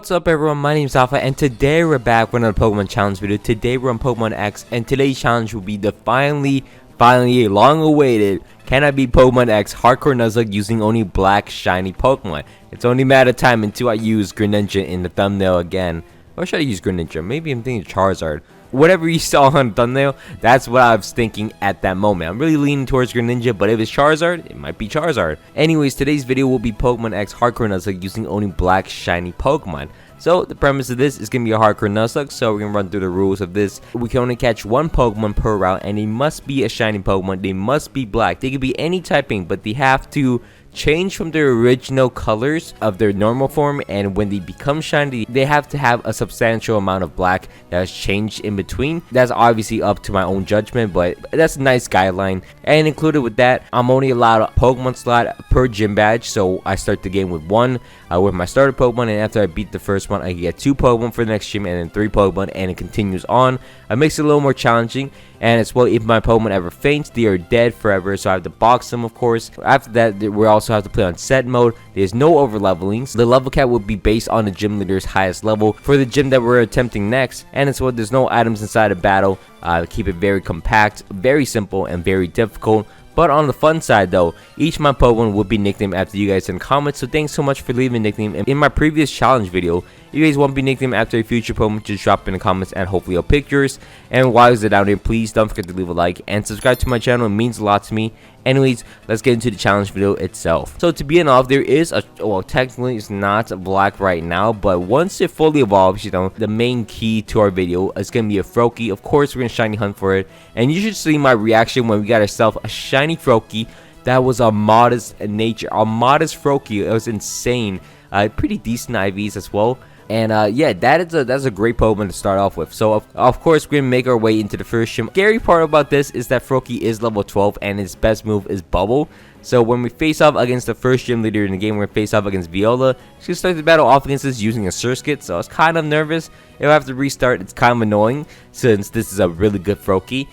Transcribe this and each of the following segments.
What's up everyone, my name is Alpha and today we're back with another Pokemon challenge video. Today we're on Pokemon X and today's challenge will be the finally long awaited Can I Beat Pokemon X Hardcore Nuzlocke using only black shiny Pokemon. It's only a matter of time until I use Greninja in the thumbnail again. Or should I use Greninja? Maybe I'm thinking Charizard. Whatever you saw on the thumbnail, that's what I was thinking at that moment. I'm really leaning towards Greninja, but if it's Charizard, it might be Charizard. Anyways, today's video will be Pokemon X Hardcore Nuzlocke using only black shiny Pokemon. So the premise of this is going to be a Hardcore Nuzlocke, so we're going to run through the rules of this. We can only catch one Pokemon per route, and they must be a shiny Pokemon. They must be black. They could be any typing, but they have to change from their original colors of their normal form, and when they become shiny they have to have a substantial amount of black that has changed in between. That's obviously up to my own judgment, but that's a nice guideline. And included with that, I'm only allowed a Pokemon slot per gym badge, so I start the game with one with my starter Pokemon, and after I beat the first one I get 2 Pokemon for the next gym and then 3 Pokemon, and it continues on. It makes it a little more challenging, and as well, if my Pokemon ever faints, they are dead forever, so I have to box them, of course. After that, we also have to play on set mode. There's no over leveling. The level cap will be based on the gym leader's highest level for the gym that we're attempting next, and as well, there's no items inside a battle. Keep it very compact, very simple, and very difficult. But on the fun side though, each of my Pokemon will be nicknamed after you guys in comments, so thanks so much for leaving a nickname in my previous challenge video. If you guys want to be nicknamed after a future Pokemon, just drop in the comments and hopefully I'll pick yours. And while you're down there, please don't forget to leave a like and subscribe to my channel. It means a lot to me. Anyways, let's get into the challenge video itself. So to begin off, there is a, well, technically it's not black right now, but once it fully evolves, you know, the main key to our video is going to be a Froakie. Of course, we're going to shiny hunt for it, and you should see my reaction when we got ourselves a shiny Froakie. That was a modest nature, a modest Froakie. It was insane. Pretty decent IVs as well. And yeah, that's a great Pokemon to start off with. So of course we're gonna make our way into the first gym. Scary part about this is that Froakie is level 12 and his best move is Bubble. So when we face off against the first gym leader in the game, we're gonna face off against Viola. She's gonna start the battle off against us using a Surskit, so I was kind of nervous. If I have to restart, it's kind of annoying since this is a really good Froakie.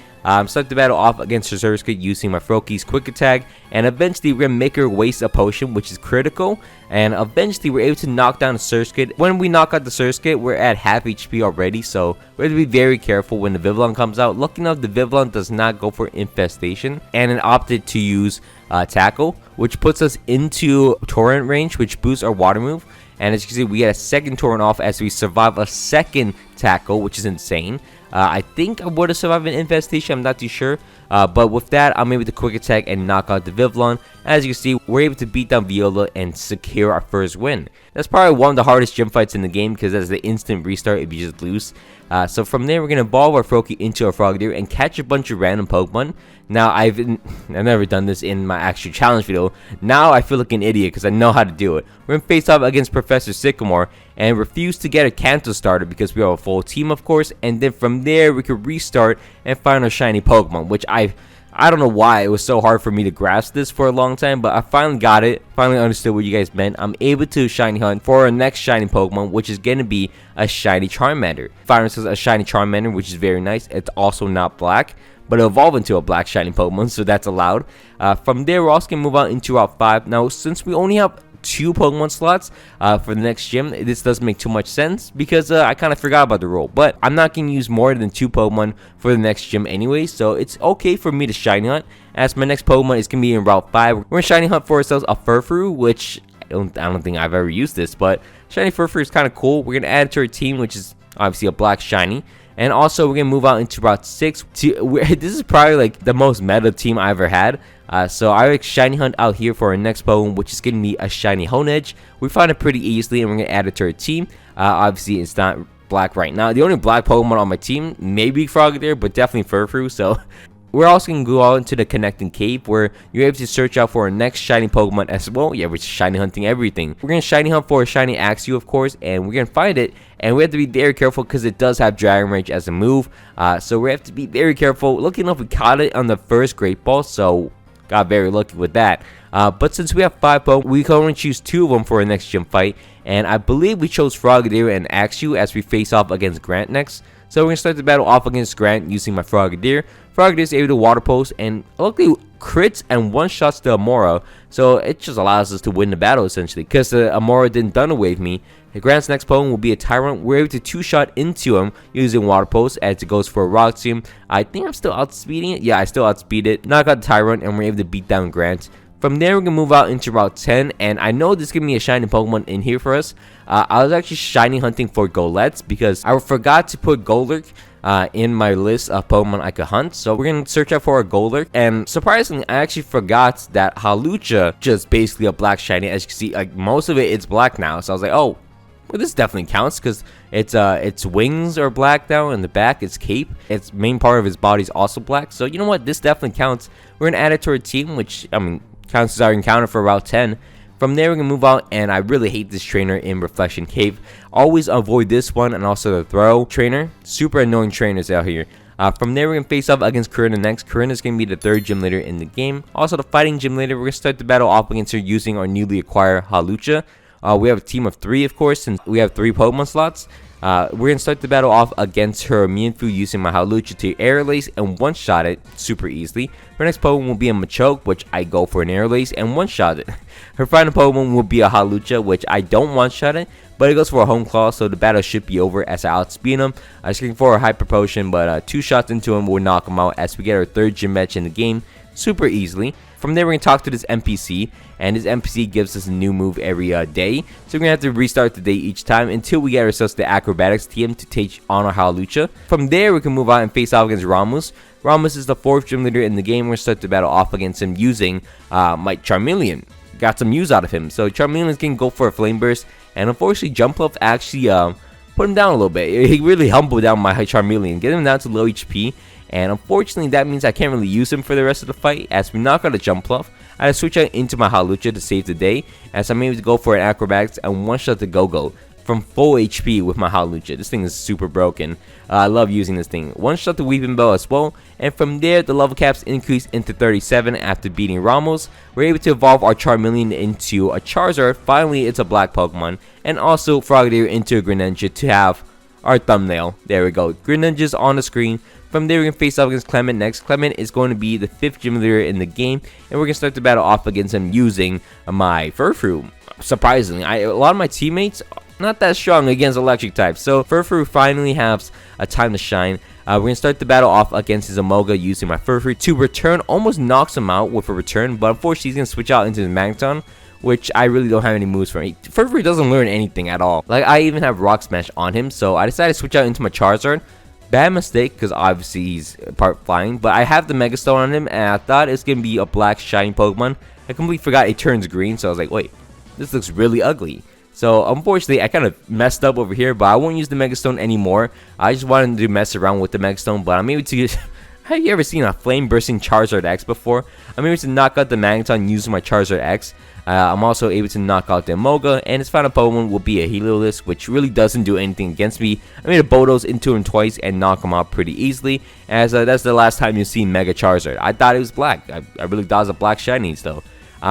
Start the battle off against her Surskit using my Froakie's quick attack, and eventually we're gonna make her waste a potion, which is critical, and eventually we're able to knock down the Surskit. When we knock out the Surskit, we're at half HP already, so we have to be very careful when the Vivillon comes out. Lucky enough, the Vivillon does not go for infestation, and it opted to use tackle, which puts us into torrent range, which boosts our water move. And as you can see, we get a second torrent off as we survive a second tackle, which is insane. I think I would have survived an infestation, I'm not too sure. But with that, I'm able to quick attack and knock out the Vivillon. As you can see, we're able to beat down Viola and secure our first win. That's probably one of the hardest gym fights in the game because that's the instant restart if you just lose. So from there, we're going to evolve our Froakie into a Frogadier and catch a bunch of random Pokemon. Now, I've never done this in my actual challenge video. Now I feel like an idiot because I know how to do it. We're going to face off against Professor Sycamore and refuse to get a Kanto starter because we have a full team, of course. And then from there, we could restart and find our shiny Pokemon, which I don't know why it was so hard for me to grasp this for a long time, but I finally got it. Finally understood what you guys meant. I'm able to shiny hunt for our next shiny Pokemon, which is going to be a shiny Charmander. Find ourselves a shiny Charmander, which is very nice. It's also not black, but it'll evolve into a black shiny Pokemon, so that's allowed. From there, we're also going to move on into Route 5. Now, since we only have 2 Pokemon slots for the next gym, this doesn't make too much sense because I kind of forgot about the rule, but I'm not going to use more than 2 Pokemon for the next gym anyway, so it's okay for me to shiny hunt, as my next Pokemon is going to be in Route 5. We're going to shiny hunt for ourselves a Furfrou, which I don't think I've ever used this, but shiny Furfrou is kind of cool. We're going to add it to our team, which is obviously a black shiny. And also, we're going to move out into Route 6. This is probably like the most meta team I ever had. So I like shiny hunt out here for our next Pokemon, which is going to be a shiny Honedge. We found it pretty easily, and we're going to add it to our team. Obviously, it's not black right now. The only black Pokemon on my team may be Frogadier, but definitely Furfrou. So we're also going to go out into the connecting cave where you're able to search out for our next shiny Pokemon as well. Yeah, we're shiny hunting everything. We're going to shiny hunt for a shiny Axew, of course, and we're going to find it. And we have to be very careful because it does have Dragon Rage as a move. So we have to be very careful. Lucky enough, we caught it on the first Great Ball, so got very lucky with that. But since we have 5 Pokemon, we can only choose 2 of them for our next gym fight. And I believe we chose Frogadier and Axew as we face off against Grant next. So we're going to start the battle off against Grant using my Frogadier. Frogadier is able to Water Pulse and luckily crits and one-shots the Amora. So it just allows us to win the battle essentially because the Amora didn't Thunder Wave me. Grant's next Pokemon will be a Tyrant. We're able to 2-shot into him using Water Pulse as it goes for a Rock Tomb. I think I'm still outspeeding it. Yeah, I still outspeed it. Knock out the Tyrant and we're able to beat down Grant. From there, we're going to move out into Route 10, and I know there's going to be a shiny Pokemon in here for us. I was actually shiny hunting for Golettes because I forgot to put Golurk in my list of Pokemon I could hunt. So we're going to search out for a Golurk, and surprisingly, I actually forgot that Hawlucha just basically a black shiny. As you can see, like most of it's black now, so I was like, oh, well, this definitely counts because its wings are black now, and the back, its cape, its main part of its body is also black. So you know what, this definitely counts. We're going to add it to our team, which, I mean, counts as our encounter for Route 10. From there, we're going to move out, and I really hate this trainer in Reflection Cave. Always avoid this one and also the Throw trainer. Super annoying trainers out here. From there, we're going to face off against Corinna next. Corinna is going to be the 3rd gym leader in the game. Also, the fighting gym leader, we're going to start the battle off against her using our newly acquired Hawlucha. We have a team of 3, of course, since we have 3 Pokemon slots. We're going to start the battle off against her Mewtwo using my Hawlucha to Air Lace and one-shot it super easily. Her next Pokemon will be a Machoke, which I go for an Air Lace and one-shot it. Her final Pokemon will be a Hawlucha, which I don't one-shot it, but it goes for a Home Claw, so the battle should be over as I outspeed him. I was looking for a Hyper Potion, but 2 shots into him will knock him out as we get our 3rd gym match in the game super easily. From there, we're going to talk to this NPC, and this NPC gives us a new move every day. So we're going to have to restart the day each time until we get ourselves the Acrobatics team to take on our Hawlucha. From there, we can move out and face off against Ramus. Ramus is the 4th gym leader in the game. We're going to start the battle off against him using my Charmeleon. Got some use out of him. So Charmeleon is going to go for a Flame Burst, and unfortunately, Jumpluff actually put him down a little bit. He really humbled down my Charmeleon, get him down to low HP. And unfortunately, that means I can't really use him for the rest of the fight. As we knock out a Jumpluff, I had to switch out into my Hawlucha to save the day, as I'm able to go for an Acrobatics and one-shot the Go-Go from full HP with my Hawlucha. This thing is super broken. I love using this thing. One-shot the Weeping Bell as well, and from there, the level caps increase into 37 after beating Ramos. We're able to evolve our Charmeleon into a Charizard. Finally, it's a black Pokemon, and also Frogadier into a Greninja to have our thumbnail. There we go. Greninja's on the screen. From there, we're going to face off against Clement next. Clement is going to be the 5th gym leader in the game, and we're going to start the battle off against him using my Furfrou. Surprisingly, a lot of my teammates not that strong against electric types, so Furfrou finally has a time to shine. We're going to start the battle off against his Amoga using my Furfrou to return. Almost knocks him out with a return, but unfortunately, he's going to switch out into the Magneton, which I really don't have any moves for. Furfrou doesn't learn anything at all. Like, I even have Rock Smash on him, so I decided to switch out into my Charizard. Bad mistake, because obviously he's part flying, but I have the Megastone on him, and I thought it's going to be a black shiny Pokemon. I completely forgot it turns green, so I was like, wait, this looks really ugly. So, unfortunately, I kind of messed up over here, but I won't use the Megastone anymore. I just wanted to mess around with the Megastone, but I'm able to... Have you ever seen a flame-bursting Charizard X before? I'm able to knock out the Magneton using my Charizard X. I'm also able to knock out the Amoga, and his final Pokemon will be a Heliolisk, which really doesn't do anything against me. I made a Bodos into him twice and knock him out pretty easily, as that's the last time you've seen Mega Charizard. I thought it was black. I really thought it was a black Shinies, though.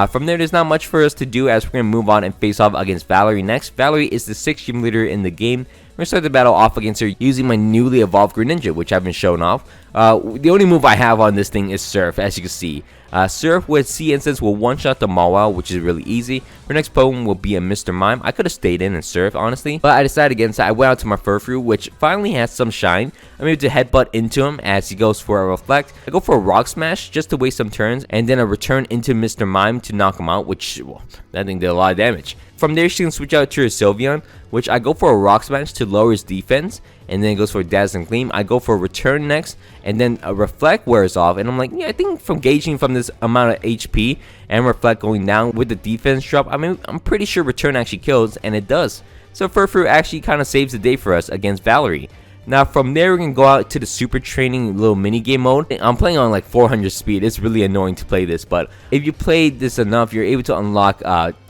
From there, there's not much for us to do, as we're going to move on and face off against Valerie next. Valerie is the 6th gym leader in the game. We're going to start the battle off against her using my newly evolved Greninja, which I've been showing off. The only move I have on this thing is Surf, as you can see. Surf with Sea Instance will one-shot the Mawile, which is really easy. Her next Pokemon will be a Mr. Mime. I could have stayed in and Surf, honestly, but I decided against it. I went out to my Furfrou, which finally has some shine. I'm able to headbutt into him as he goes for a Reflect. I go for a Rock Smash just to waste some turns, and then a return into Mr. Mime to knock him out, which, well, that thing did a lot of damage. From there, she can switch out to her Sylveon, which I go for a Rock Smash to lower his defense, and then it goes for Dazzling Gleam. I go for a Return next, and then a Reflect wears off, and I'm like, yeah, I think from gauging from this amount of HP and Reflect going down with the defense drop, I mean, I'm pretty sure Return actually kills, and it does. So Furfrou actually kind of saves the day for us against Valerie. Now, from there, we're going to go out to the super training little mini game mode. I'm playing on like 400 speed. It's really annoying to play this, but if you play this enough, you're able to unlock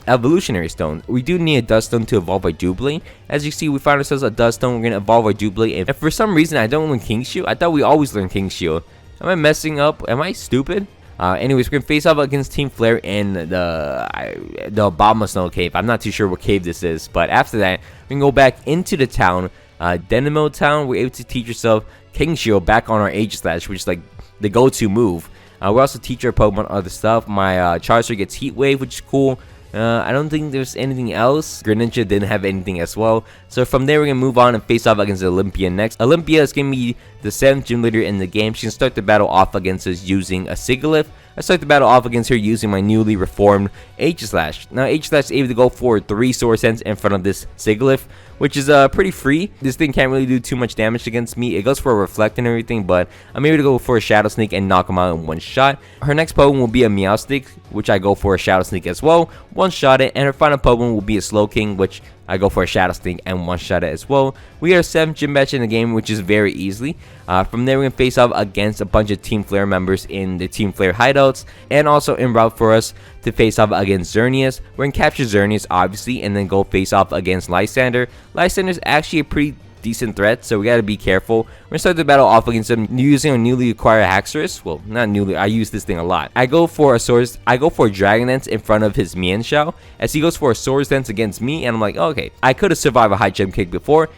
evolutionary stones. We do need a dust stone to evolve our Doublé. As you see, we find ourselves a dust stone. We're going to evolve our Doublé. And if for some reason I don't learn King Shield, I thought we always learn King Shield. Am I messing up? Am I stupid? Anyways, we're gonna face off against Team Flare in the Obama Snow Cave. I'm not too sure what cave this is, but after that, we can go back into the town, Denimo Town. We're able to teach yourself King Shield back on our Aegislash, which is like the go-to move. We also teach our Pokemon other stuff. My Charizard gets Heat Wave, which is cool. I don't think there's anything else. Greninja didn't have anything as well. So from there, we're going to move on and face off against Olympia next. Olympia is going to be the 7th gym leader in the game. She can start the battle off against us using a Sigilyph. I start the battle off against her using my newly reformed Aegislash. Now, Aegislash is able to go for 3 Sword Sense in front of this Sigilyph, which is pretty free. This thing can't really do too much damage against me. It goes for a Reflect and everything, but I'm able to go for a Shadow Sneak and knock him out in one shot. Her next Pokemon will be a Meowstic, which I go for a Shadow Sneak as well, one shot it, and her final Pokemon will be a Slowking, which I go for a Shadow Sneak and one shot it as well. We are 7th gym match in the game, which is very easily. From there, we're going to face off against a bunch of Team Flare members in the Team Flare hideouts, and also en route for us to face off against Xerneas. We're going to capture Xerneas, obviously, and then go face off against Lysander. Lysander is actually a pretty decent threat, so we got to be careful. We're gonna start the battle off against him using a newly acquired Haxorus. Well, not newly, I use this thing a lot. I go for a Dragon Dance in front of his Mienshao, as he goes for a Swords Dance against me, and I'm like, okay, I could have survived a high jump kick before.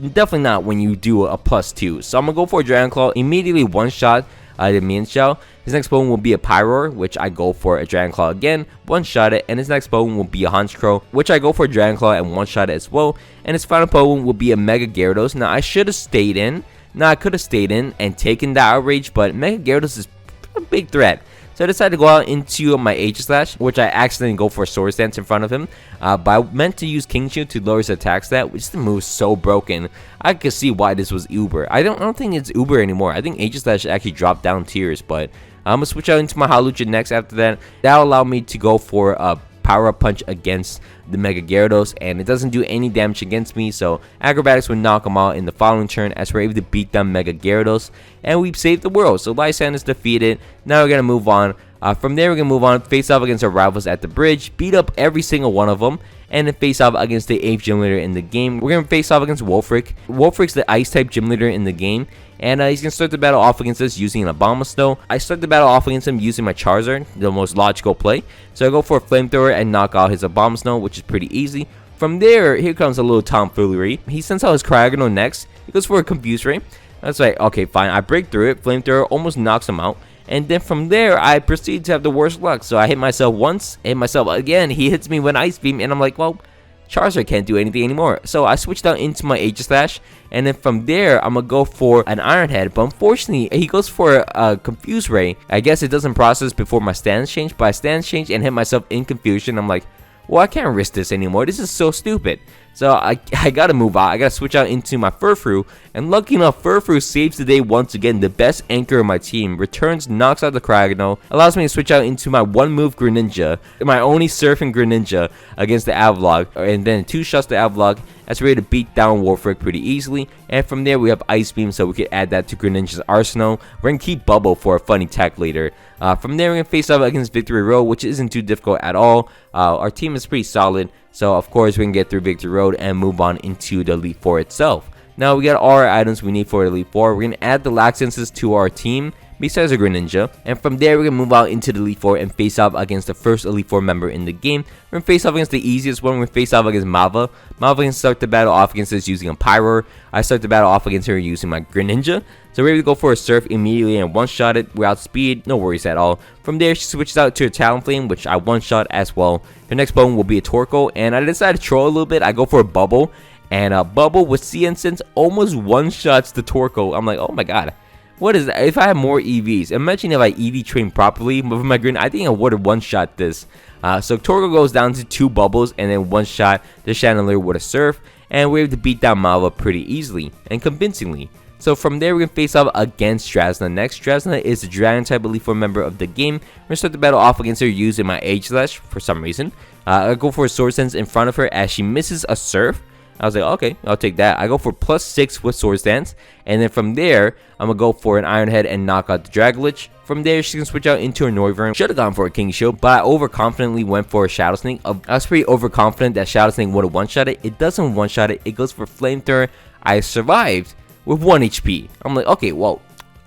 Definitely not when you do a +2. So I'm gonna go for a Dragon Claw, immediately one shot the Mienshao. His next Pokemon will be a Pyroar, which I go for a Dragon Claw again, one shot it, and his next Pokemon will be a Honchkrow, which I go for a Dragon Claw and one shot it as well. And his final Pokemon will be a Mega Gyarados. Now I should have stayed in. Now I could have stayed in and taken the Outrage, but Mega Gyarados is a big threat. So I decided to go out into my Aegislash, which I accidentally go for a Sword Dance in front of him. But I meant to use King Shield to lower his attack stat, which the move is so broken. I could see why this was Uber. I don't think it's Uber anymore. I think Aegislash actually dropped down tiers, but I'm going to switch out into my Hawlucha next after that. That'll allow me to go for a Power Up Punch against the Mega Gyarados, and it doesn't do any damage against me, so Acrobatics would knock him out in the following turn as we're able to beat down Mega Gyarados, and we've saved the world. So Lysander is defeated. Now we're going to move on. From there, we're going to move on, face off against our rivals at the bridge, beat up every single one of them, and then face off against the 8th gym leader in the game. We're going to face off against Wolfric. Wolfric's the Ice-type gym leader in the game, and he's going to start the battle off against us using an Abomasnow. I start the battle off against him using my Charizard, the most logical play. So I go for a Flamethrower and knock out his Abomasnow, which is pretty easy. From there, here comes a little tomfoolery. He sends out his Cryogonal next. He goes for a Confuse Ray. That's like, okay, fine. I break through it. Flamethrower almost knocks him out. And then from there, I proceed to have the worst luck. So I hit myself once, hit myself again. He hits me with an Ice Beam, and I'm like, well, Charizard can't do anything anymore. So I switched out into my Aegislash, and then from there, I'm going to go for an Iron Head. But unfortunately, he goes for a Confuse Ray. I guess it doesn't process before my stance change, but I stance change and hit myself in confusion. I'm like, well, I can't risk this anymore. This is so stupid. So I gotta move out. I gotta switch out into my Furfrou. And lucky enough, Furfrou saves the day once again. The best anchor of my team. Returns, knocks out the Cryogonal. Allows me to switch out into my one-move Greninja. My only surfing Greninja against the Avalok. And then 2 shots to Avalok. That's ready to beat down Wolfric pretty easily. And from there, we have Ice Beam, so we can add that to Greninja's arsenal. We're going to keep Bubble for a funny tech later. From there, we're going to face off against Victory Road, which isn't too difficult at all. Our team is pretty solid. So, of course, we can get through Victory Road and move on into the Elite Four itself. Now, we got all our items we need for the Elite Four. We're going to add the Laxances to our team, besides a Greninja. And from there, we're going to move out into the Elite Four and face off against the first Elite Four member in the game. We're going to face off against the easiest one. We're going to face off against Mava. Mava can start the battle off against us using a Pyroar. I start the battle off against her using my Greninja. So we're able to go for a Surf immediately and one-shot it without speed. No worries at all. From there, she switches out to a Talonflame, which I one-shot as well. Her next Pokemon will be a Torkoal. And I decided to troll a little bit. I go for a Bubble. And a Bubble with CN Sense almost one-shots the Torkoal. I'm like, oh my god. What is that? If I had more EVs, imagine if I EV trained properly with my Greninja, I think I would have one-shot this. So Torkoal goes down to 2 Bubbles and then one-shot the Chandelier with a Surf. And we're able to beat down Malva pretty easily and convincingly. So from there, we're going to face off against Strasna next. Strasna is a Dragon-type Elite Four member of the game. We're going to start the battle off against her using my Aegislash for some reason. I go for a Sword Sense in front of her as she misses a Surf. I was like, okay, I'll take that. I go for +6 with Sword Dance. And then from there, I'm going to go for an Iron Head and knock out the Dragolich. From there, she can switch out into a Noivern. Should have gone for a King Shield, but I overconfidently went for a Shadow Sneak. I was pretty overconfident that Shadow Sneak would have one-shot it. It doesn't one-shot it. It goes for Flamethrower. I survived with 1 HP. I'm like, okay, well,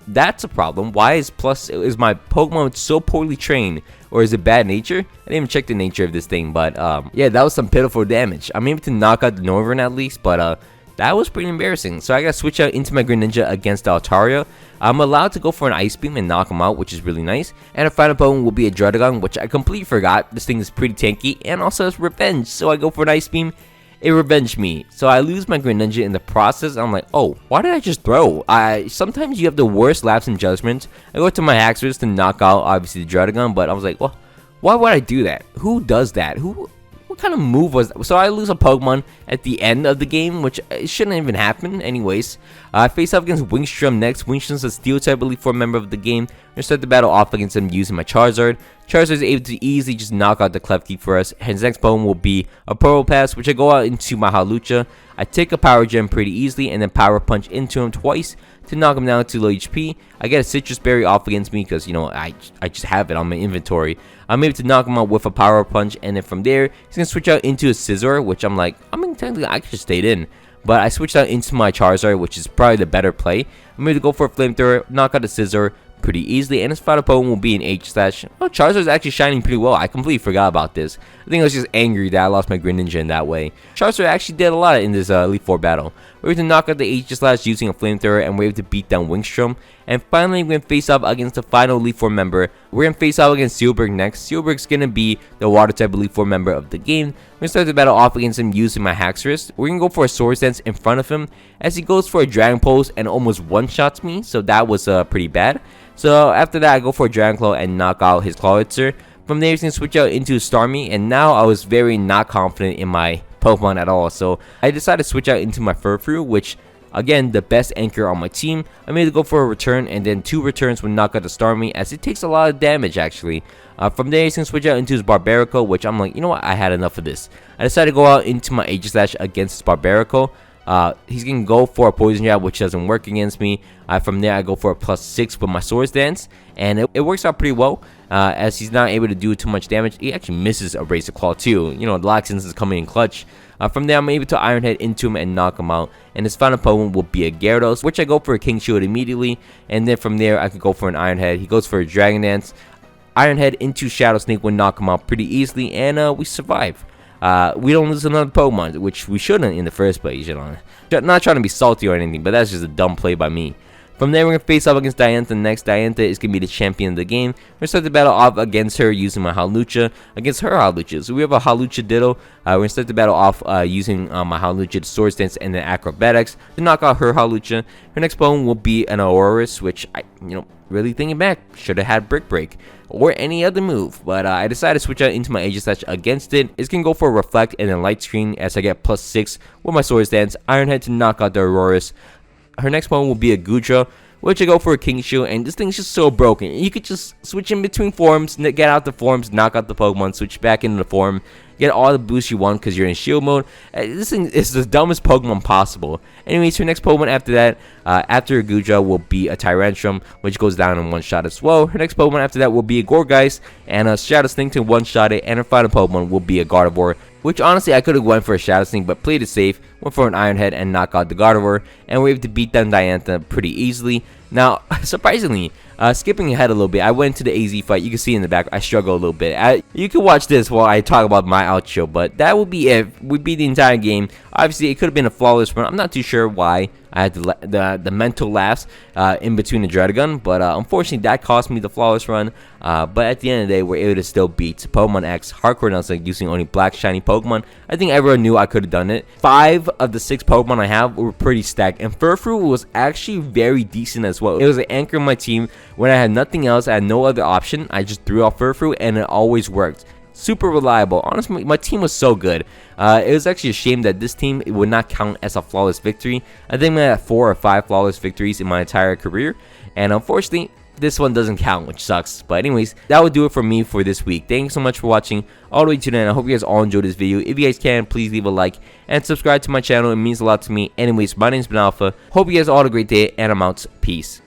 that's a problem. Why is my Pokemon so poorly trained? Or is it bad nature? I didn't even check the nature of this thing, but yeah, that was some pitiful damage. I'm able to knock out the Northern at least, but that was pretty embarrassing. So I gotta switch out into my Greninja against the Altaria. I'm allowed to go for an Ice Beam and knock him out, which is really nice. And our final Pokemon will be a Druddigon, which I completely forgot. This thing is pretty tanky and also has Revenge. So I go for an Ice Beam. It revenged me. So I lose my Greninja in the process. I'm like, oh, why did I just throw? Sometimes you have the worst lapse in judgment. I go to my Haxorus to knock out, obviously, the Druddigon, but I was like, well, why would I do that? Who does that? What kind of move was that? So I lose a Pokemon at the end of the game, which shouldn't even happen anyways. I face off against Wingstrom next. Wingstrom's a Steel type Elite Four member of the game. I'm going to start the battle off against him using my Charizard. Charizard is able to easily just knock out the Klefki for us. His next Pokemon will be a Purple Pass, which I go out into my Hawlucha. I take a Power Gem pretty easily and then Power Punch into him twice to knock him down to low HP. I get a Citrus Berry off against me because, you know, I just have it on my inventory. I'm able to knock him out with a Power Punch, and then from there, he's going to switch out into a Scizor, which I'm like, I mean, technically, I could just stayed in. But I switched out into my Charizard, which is probably the better play. I'm able to go for a Flamethrower, knock out the Scizor pretty easily, and his final Pokemon will be an H-Slash. Oh, Charizard's actually shining pretty well. I completely forgot about this. I think I was just angry that I lost my Greninja in that way. Charizard actually did a lot in this Elite Four battle. We're able to knock out the H-Slash using a Flamethrower, and we're able to beat down Wingstrom. And finally, we're going to face off against the final Elite Four member. We're going to face off against Steelberg next. Steelberg's going to be the Water type Elite Four member of the game. We're going to start the battle off against him using my Haxorus. We're going to go for a Swords Dance in front of him as he goes for a Dragon Pulse and almost one-shots me. So that was pretty bad. So after that, I go for a Dragon Claw and knock out his Clawitzer. From there, he's going to switch out into Starmie, and now I was very not confident in my Pokemon at all. So I decided to switch out into my Furfrou, which, again, the best anchor on my team. I made to go for a return, and then 2 returns would knock out the Starmie, as it takes a lot of damage, actually. From there, he's going to switch out into his Barbarico, which I'm like, you know what, I had enough of this. I decided to go out into my Aegislash against his Barbarico. He's going to go for a Poison Jab, which doesn't work against me. From there, I go for a +6 with my Swords Dance, and it works out pretty well, as he's not able to do too much damage. He actually misses a Razor Claw too. You know, the Loxins is coming in clutch. From there, I'm able to Iron Head into him and knock him out. And his final Pokemon will be a Gyarados, which I go for a King Shield immediately. And then from there, I could go for an Iron Head. He goes for a Dragon Dance. Iron Head into Shadow Sneak would knock him out pretty easily, and we survive. We don't lose another Pokemon, which we shouldn't in the first place, you know. Not trying to be salty or anything, but that's just a dumb play by me. From there, we're going to face off against Diantha next. Diantha is going to be the champion of the game. We're going to start the battle off against her using my Hawlucha against her Hawlucha. So we have a Hawlucha Ditto. We're going to start the battle off using my Hawlucha Swords Dance and then Acrobatics to knock out her Hawlucha. Her next Pokemon will be an Aurorus, which really thinking back, should have had Brick Break or any other move, but I decided to switch out into my Aegislash against it. It's gonna go for a Reflect and then Light Screen as I get +6 with my Swords Dance. Iron Head to knock out the Aurorus. Her next Pokemon will be a Gudra, which I go for a King Shield, and this thing's just so broken. You could just switch in between forms, get out the forms, knock out the Pokemon, switch back into the form, get all the boosts you want because you're in shield mode. This thing is the dumbest Pokemon possible. Anyways, her next Pokemon after that, after Gudra, will be a Tyrantrum, which goes down in one shot as well. Her next Pokemon after that will be a Gourgeist, and a Shadow Sneak to one-shot it, and her final Pokemon will be a Gardevoir, which honestly I could have went for a Shadow Sneak, but played it safe, went for an Iron Head and knock out the Gardevoir, and we're able to beat down Diantha pretty easily. Now, surprisingly, skipping ahead a little bit, I went to the AZ fight. You can see in the back, I struggle a little bit. You can watch this while I talk about my outro, but that would be it. We beat the entire game. Obviously, it could have been a flawless run. I'm not too sure why I had the mental laughs in between the Druddigon, but unfortunately, that cost me the flawless run. But at the end of the day, we're able to still beat Pokemon X Hardcore Nuzlocke using only black shiny Pokemon. I think everyone knew I could have done it. 5 of the 6 Pokemon I have were pretty stacked, and Furfrou was actually very decent as well. It was an anchor in my team. When I had nothing else, I had no other option. I just threw out Furfrou, and it always worked. Super reliable. Honestly, my team was so good. It was actually a shame that this team would not count as a flawless victory. I think I had 4 or 5 flawless victories in my entire career, and unfortunately, this one doesn't count, which sucks. But anyways, that would do it for me for this week. Thank you so much for watching all the way to the end. I hope you guys all enjoyed this video. If you guys can, please leave a like and subscribe to my channel. It means a lot to me. Anyways, my name's been Alpha. Hope you guys all had a great day, and I'm out. Peace.